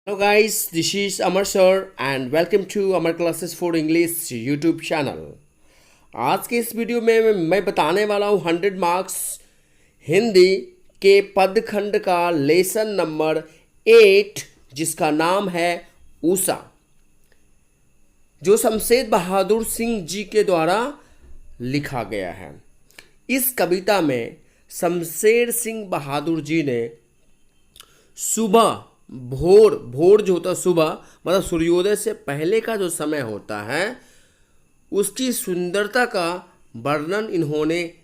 Hello guys, this is Amar sir and welcome to Amar Classes for English YouTube channel। आज के इस video में मैं बताने वाला हूँ 100 मार्क्स हिंदी के पदखंड का लेसन नंबर 8 जिसका नाम है ऊषा, जो शमशेर बहादुर सिंह जी के द्वारा लिखा गया है। इस कविता में शमशेर सिंह बहादुर जी ने सुबह भोर जो होता है सुबह मतलब सूर्योदय से पहले का जो समय होता है उसकी सुंदरता का वर्णन इन्होंने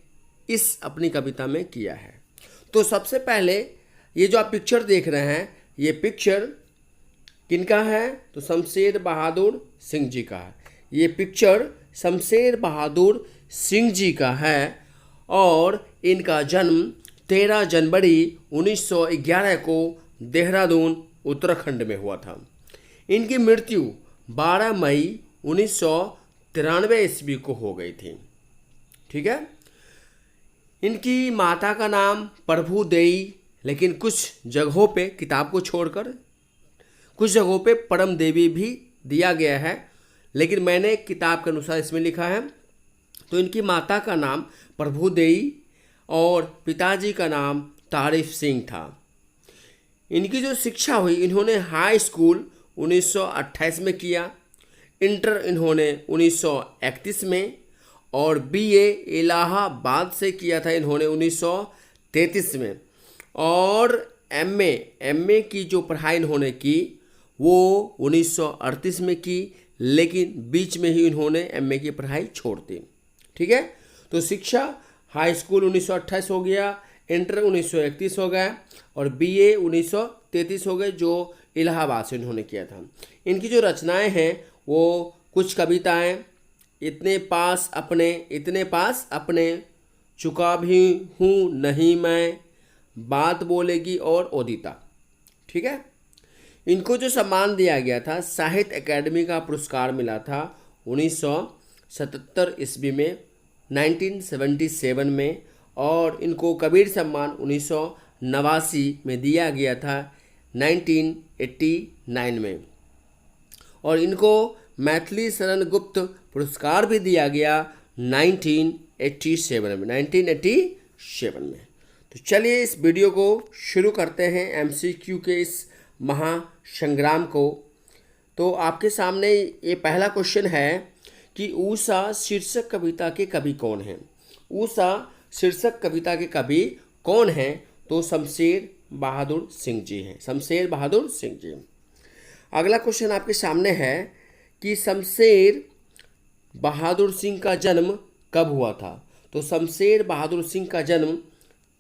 इस अपनी कविता में किया है। तो सबसे पहले ये जो आप पिक्चर देख रहे हैं ये पिक्चर किनका है? तो शमशेर बहादुर सिंह जी का है। ये पिक्चर शमशेर बहादुर सिंह जी का है और इनका जन्म 13 जनवरी 1911 को देहरादून उत्तराखंड में हुआ था। इनकी मृत्यु 12 मई 1993 ईस्वी को हो गई थी। ठीक है। इनकी माता का नाम प्रभु देई, लेकिन कुछ जगहों पे किताब को छोड़कर कुछ जगहों पे परम देवी भी दिया गया है, लेकिन मैंने किताब के अनुसार इसमें लिखा है। तो इनकी माता का नाम प्रभु देई और पिताजी का नाम तारिफ सिंह था। इनकी जो शिक्षा हुई, इन्होंने हाई स्कूल 1928 में किया, इंटर इन्होंने 1931 में और बीए इलाहाबाद से किया था इन्होंने 1933 में, और एमए की जो पढ़ाई इन्होंने की वो 1938 में की, लेकिन बीच में ही इन्होंने एमए की पढ़ाई छोड़ दी। ठीक है। तो शिक्षा हाई स्कूल 1928 हो गया, इंटर 1931 हो गया और बीए 1933 हो गए, जो इलाहाबाद से इन्होंने किया था। इनकी जो रचनाएं हैं वो कुछ कविताएं, इतने पास अपने चुका भी हूँ नहीं मैं, बात बोलेगी और ओदिता। ठीक है। इनको जो सम्मान दिया गया था, साहित्य अकेडमी का पुरस्कार मिला था 1977 ईस्वी में 1977 में, और इनको कबीर सम्मान 1989 में दिया गया था 1989 में, और इनको मैथिली शरण गुप्त पुरस्कार भी दिया गया 1987 में। तो चलिए इस वीडियो को शुरू करते हैं एमसीक्यू के इस महासंग्राम को। तो आपके सामने ये पहला क्वेश्चन है कि ऊषा शीर्षक कविता के कवि कौन हैं? ऊषा शीर्षक कविता के कवि कौन हैं? तो शमशेर बहादुर सिंह जी हैं, शमशेर बहादुर सिंह जी। अगला क्वेश्चन आपके सामने है कि शमशेर बहादुर सिंह का जन्म कब हुआ था? तो शमशेर बहादुर सिंह का जन्म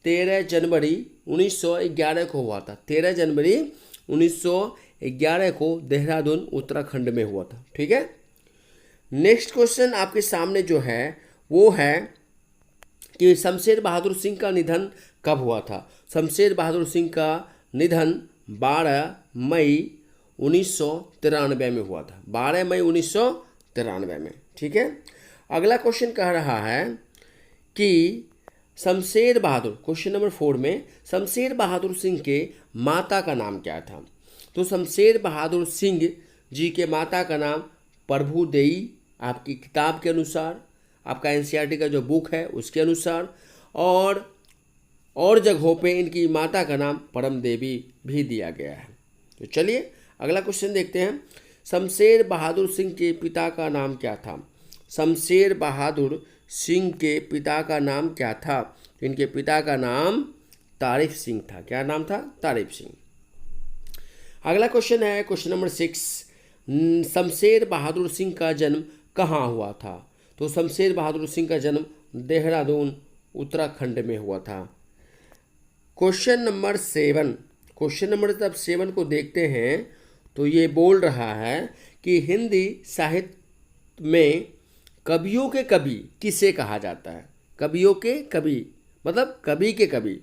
13 जनवरी 1911 को हुआ था। 13 जनवरी 1911 को देहरादून उत्तराखंड में हुआ था। ठीक है। नेक्स्ट क्वेश्चन आपके सामने जो है वो है कि शमशेर बहादुर सिंह का निधन कब हुआ था? शमशेर बहादुर सिंह का निधन 12 मई 1993 में हुआ था, 12 मई 1993 में। ठीक है। अगला क्वेश्चन कह रहा है कि शमशेर बहादुर, क्वेश्चन नंबर 4 में, शमशेर बहादुर सिंह के माता का नाम क्या था? तो शमशेर बहादुर सिंह जी के माता का नाम प्रभु देई, आपकी किताब के अनुसार, आपका एनसीईआरटी का जो बुक है उसके अनुसार, और जगहों पे इनकी माता का नाम परम देवी भी दिया गया है। तो चलिए अगला क्वेश्चन देखते हैं। शमशेर बहादुर सिंह के पिता का नाम क्या था? शमशेर बहादुर सिंह के पिता का नाम क्या था? इनके पिता का नाम तारिफ सिंह था। क्या नाम था? तारिफ सिंह। अगला क्वेश्चन है क्वेश्चन नंबर 6, शमशेर बहादुर सिंह का जन्म कहाँ हुआ था? तो शमशेर बहादुर सिंह का जन्म देहरादून उत्तराखंड में हुआ था। क्वेश्चन नंबर 7 को देखते हैं तो ये बोल रहा है कि हिंदी साहित्य में कवियों के कवि किसे कहा जाता है? कवियों के कवि मतलब कवि के कवि।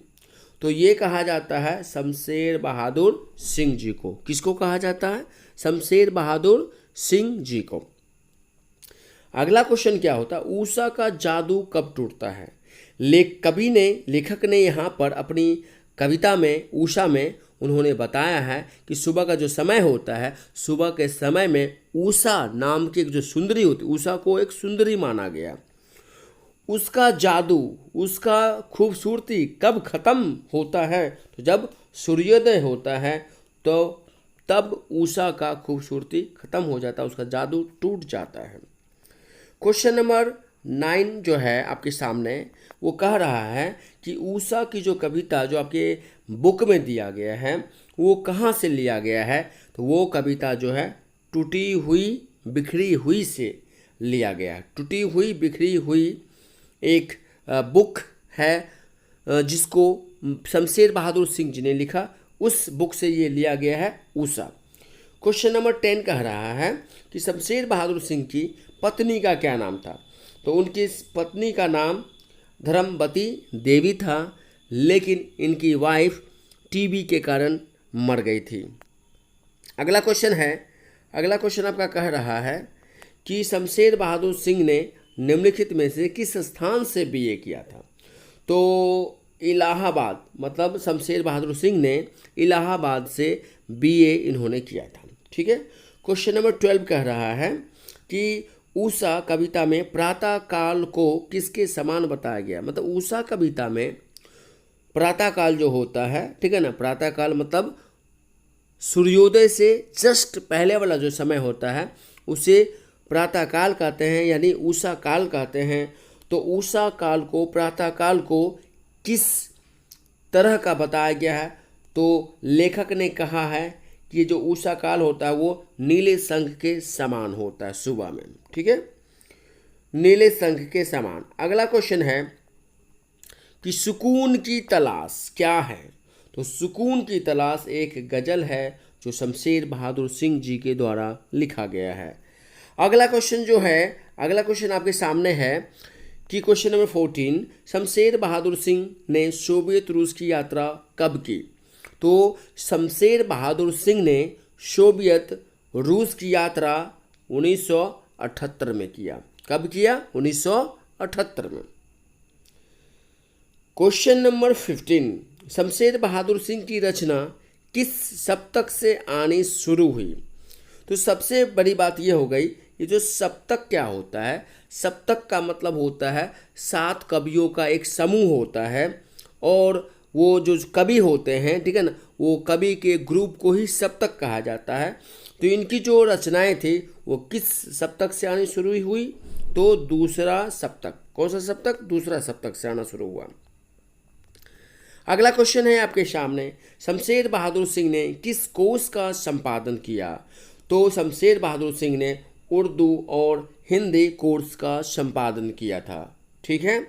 तो ये कहा जाता है शमशेर बहादुर सिंह जी को। किसको कहा जाता है? शमशेर बहादुर सिंह जी को। अगला क्वेश्चन क्या होता है? ऊषा का जादू कब टूटता है? लेखक ने यहाँ पर अपनी कविता में उषा में उन्होंने बताया है कि सुबह का जो समय होता है, सुबह के समय में उषा नाम की एक जो सुंदरी होती, उषा को एक सुंदरी माना गया। उसका जादू, उसका खूबसूरती कब ख़त्म होता है? तो जब सूर्योदय होता है, तो तब उषा का खूबसूरती ख़त्म हो जाता है, उसका जादू टूट जाता है। क्वेश्चन नंबर 9 जो है आपके सामने, वो कह रहा है कि उषा की जो कविता जो आपके बुक में दिया गया है वो कहाँ से लिया गया है? तो वो कविता जो है टूटी हुई बिखरी हुई से लिया गया है। टूटी हुई बिखरी हुई एक बुक है जिसको शमशेर बहादुर सिंह जी ने लिखा, उस बुक से ये लिया गया है उषा। क्वेश्चन नंबर 10 कह रहा है कि शमशेर बहादुर सिंह की पत्नी का क्या नाम था? तो उनकी पत्नी का नाम धर्मवती देवी था, लेकिन इनकी वाइफ टीबी के कारण मर गई थी। अगला क्वेश्चन आपका कह रहा है कि शमशेर बहादुर सिंह ने निम्नलिखित में से किस स्थान से बीए किया था? तो इलाहाबाद, मतलब शमशेर बहादुर सिंह ने इलाहाबाद से बीए इन्होंने किया था। ठीक है। क्वेश्चन नंबर 12 कह रहा है कि उषा कविता में प्रातः काल को किसके समान बताया गया? मतलब उषा कविता में प्रातः काल जो होता है, ठीक है ना, प्रातः काल मतलब सूर्योदय से जस्ट पहले वाला जो समय होता है उसे प्रातः काल कहते हैं, यानी उषा काल कहते हैं। तो उषा काल को, प्रातः काल को किस तरह का बताया गया है? तो लेखक ने कहा है कि ये जो उषा काल होता है वो नीले शंख के समान होता है सुबह में। ठीक है, नीले शंख के समान। अगला क्वेश्चन है कि सुकून की तलाश क्या है? तो सुकून की तलाश एक गजल है जो शमशेर बहादुर सिंह जी के द्वारा लिखा गया है। अगला क्वेश्चन आपके सामने है कि क्वेश्चन नंबर 14, शमशेर बहादुर सिंह ने सोवियत रूस की यात्रा कब की? तो शमशेर बहादुर सिंह ने सोवियत रूस की यात्रा 1978 में किया। कब किया? 1978 में। क्वेश्चन नंबर 15, शमशेर बहादुर सिंह की रचना किस सप्तक से आनी शुरू हुई? तो सबसे बड़ी बात यह हो गई, ये जो सप्तक क्या होता है? सप्तक का मतलब होता है 7 कवियों का एक समूह होता है, और वो जो कवि होते हैं, ठीक है ना, वो कवि के ग्रुप को ही सप्तक कहा जाता है। तो इनकी जो रचनाएं थी वो किस सप्तक से आनी शुरू हुई? तो दूसरा सप्तक। कौन सा सप्तक? दूसरा सप्तक से आना शुरू हुआ। अगला क्वेश्चन है आपके सामने, शमशेर बहादुर सिंह ने किस कोश का संपादन किया? तो शमशेर बहादुर सिंह ने उर्दू और हिंदी कोर्स का संपादन किया था। ठीक है।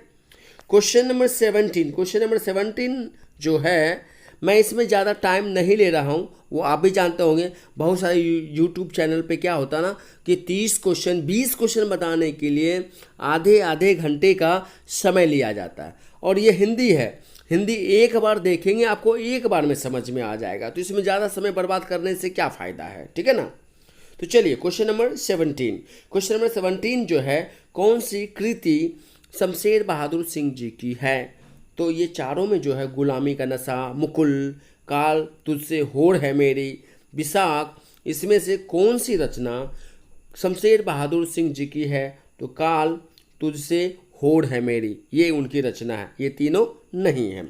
क्वेश्चन नंबर 17 जो है, मैं इसमें ज़्यादा टाइम नहीं ले रहा हूँ, वो आप भी जानते होंगे। बहुत सारे यूट्यूब चैनल पे क्या होता है ना कि 30 क्वेश्चन 20 क्वेश्चन बताने के लिए आधे घंटे का समय लिया जाता है, और ये हिंदी है। हिंदी एक बार देखेंगे आपको एक बार में समझ में आ जाएगा, तो इसमें ज़्यादा समय बर्बाद करने से क्या फ़ायदा है? ठीक है ना। तो चलिए क्वेश्चन नंबर 17 जो है, कौन सी कृति शमशेर बहादुर सिंह जी की है? तो ये चारों में जो है, गुलामी का नशा, मुकुल, काल तुझसे होड़ है मेरी, विशाख, इसमें से कौन सी रचना शमशेर बहादुर सिंह जी की है? तो काल तुझसे होड़ है मेरी, ये उनकी रचना है, ये तीनों नहीं है।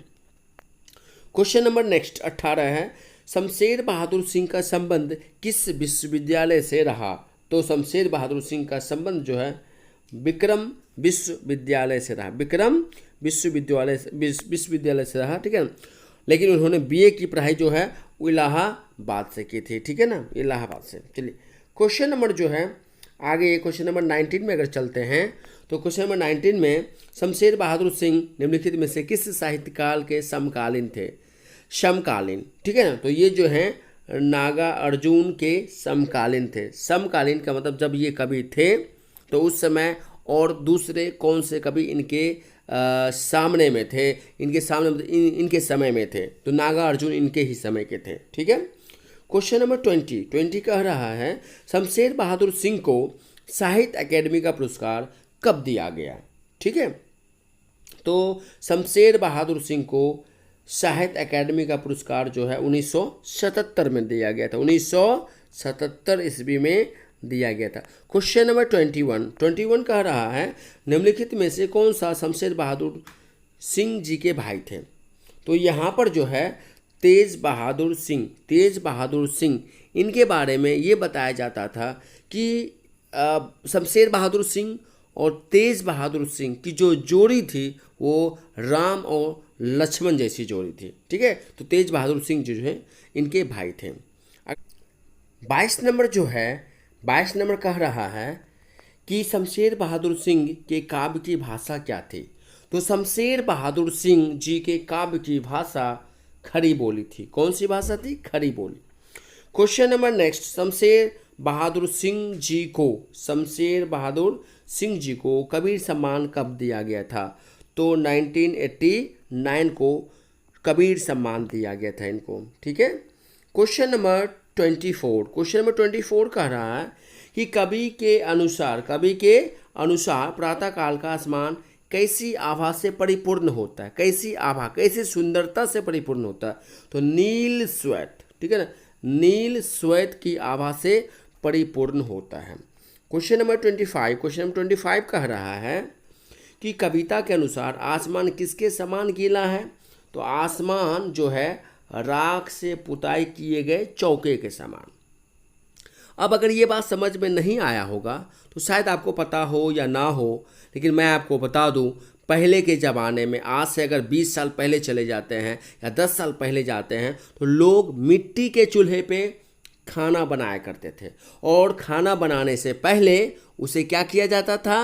क्वेश्चन नंबर नेक्स्ट 18 है, शमशेर बहादुर सिंह का संबंध किस विश्वविद्यालय से रहा? तो शमशेर बहादुर सिंह का संबंध जो है विक्रम विश्वविद्यालय से रहा। विक्रम विश्वविद्यालय से रहा। ठीक है, लेकिन उन्होंने बीए की पढ़ाई जो है वो इलाहाबाद से की थी। ठीक है ना, इलाहाबाद से। चलिए क्वेश्चन नंबर जो है आगे, क्वेश्चन नंबर 19 में अगर चलते हैं, तो क्वेश्चन नंबर 19 में, शमशेर बहादुर सिंह निम्नलिखित में से किस साहित्यकाल के समकालीन थे? समकालीन। ठीक है ना, तो ये जो है नागा अर्जुन के समकालीन थे। समकालीन का मतलब जब ये कवि थे तो उस समय और दूसरे कौन से कवि इनके सामने में थे, इनके सामने मतलब इनके समय में थे, तो नागा अर्जुन इनके ही समय के थे। ठीक है। क्वेश्चन नंबर 20 कह रहा है, शमशेर बहादुर सिंह को साहित्य अकेडमी का पुरस्कार कब दिया गया? ठीक है, तो शमशेर बहादुर सिंह को साहित्य अकादमी का पुरस्कार जो है 1977 में दिया गया था, 1977 ईस्वी में दिया गया था। क्वेश्चन नंबर 21 कह रहा है निम्नलिखित में से कौन सा शमशेर बहादुर सिंह जी के भाई थे। तो यहाँ पर जो है तेज बहादुर सिंह इनके बारे में ये बताया जाता था कि शमशेर बहादुर सिंह और तेज बहादुर सिंह की जो जोड़ी थी वो राम और लक्ष्मण जैसी जोड़ी थी। ठीक है, तो तेज बहादुर सिंह जो है इनके भाई थे। 22 नंबर कह रहा है कि शमशेर बहादुर सिंह के काव्य की भाषा क्या थी। तो शमशेर बहादुर सिंह जी के काव्य की भाषा खड़ी बोली थी। कौन सी भाषा थी? खड़ी बोली। Question number next, Shamsher Bahadur Singh ji को कबीर सम्मान कब दिया गया था? तो 1989 को कबीर सम्मान दिया गया था इनको। ठीक है। क्वेश्चन नंबर 24 कह रहा है कि कवि के अनुसार प्रातःकाल का आसमान कैसी आभा से परिपूर्ण होता है? कैसी सुंदरता से परिपूर्ण होता है? तो नील श्वेत, ठीक है ना, नील श्वेत की आभा से परिपूर्ण होता है। क्वेश्चन नंबर 25 कह रहा है कि कविता के अनुसार आसमान किसके समान गीला है? तो आसमान जो है राख से पुताई किए गए चौके के समान। अब अगर ये बात समझ में नहीं आया होगा तो शायद आपको पता हो या ना हो, लेकिन मैं आपको बता दूं, पहले के ज़माने में आज से अगर 20 साल पहले चले जाते हैं या 10 साल पहले जाते हैं तो लोग मिट्टी के चूल्हे पे खाना बनाया करते थे, और खाना बनाने से पहले उसे क्या किया जाता था?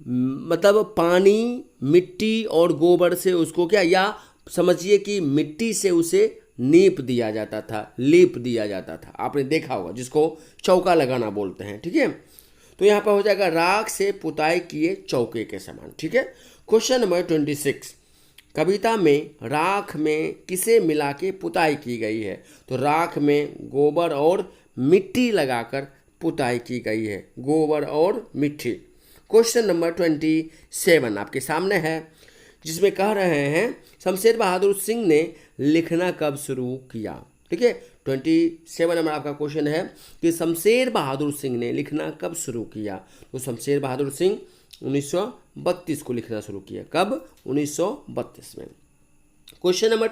मतलब पानी, मिट्टी और गोबर से उसको क्या, या समझिए कि मिट्टी से उसे लीप दिया जाता था। आपने देखा होगा, जिसको चौका लगाना बोलते हैं। ठीक है, तो यहाँ पर हो जाएगा राख से पुताई किए चौके के समान। ठीक है। क्वेश्चन नंबर 26, कविता में राख में किसे मिला के पुताई की गई है? तो राख में गोबर और मिट्टी लगाकर पुताई की गई है, गोबर और मिट्टी। क्वेश्चन नंबर 27 आपके सामने है, जिसमें कह रहे हैं शमशेर बहादुर सिंह ने लिखना कब शुरू किया? ठीक है, 27 नंबर आपका क्वेश्चन है कि शमशेर बहादुर सिंह ने लिखना कब शुरू किया? तो शमशेर बहादुर सिंह 1932 को लिखना शुरू किया। कब? 1932 में। क्वेश्चन नंबर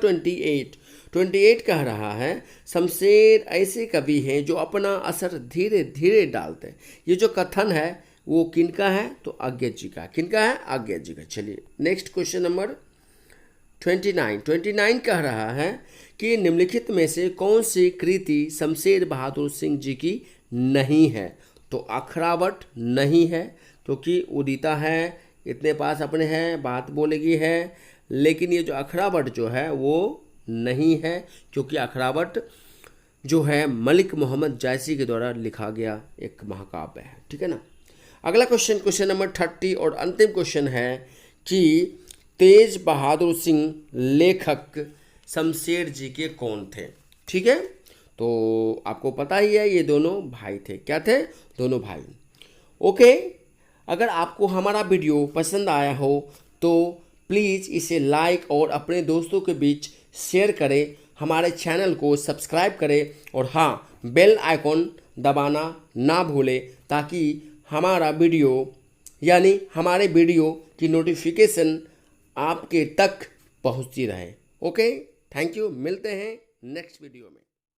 28 कह रहा है शमशेर ऐसे कवि हैं जो अपना असर धीरे धीरे डालते हैं। ये जो कथन है वो किनका है? तो अज्ञेय जी का। किनका है? अज्ञेय जी का। चलिए नेक्स्ट क्वेश्चन नंबर 29 कह रहा है कि निम्नलिखित में से कौन सी कृति शमशेर बहादुर सिंह जी की नहीं है? तो अखरावट नहीं है, क्योंकि उदिता है, इतने पास अपने हैं, बात बोलेगी है, लेकिन ये जो अखरावट जो है वो नहीं है, क्योंकि अखरावट जो है मलिक मोहम्मद जायसी के द्वारा लिखा गया एक महाकाव्य है। ठीक है ना। अगला क्वेश्चन नंबर 30 और अंतिम क्वेश्चन है कि तेज बहादुर सिंह लेखक शमशेर जी के कौन थे? ठीक है, तो आपको पता ही है ये दोनों भाई थे। क्या थे? दोनों भाई। ओके, अगर आपको हमारा वीडियो पसंद आया हो तो प्लीज़ इसे लाइक और अपने दोस्तों के बीच शेयर करें, हमारे चैनल को सब्सक्राइब करें, और हाँ, बेल आइकॉन दबाना ना भूलें, ताकि हमारा वीडियो यानी हमारे वीडियो की नोटिफिकेशन आपके तक पहुंचती रहे। Okay, thank you. मिलते हैं नेक्स्ट वीडियो में।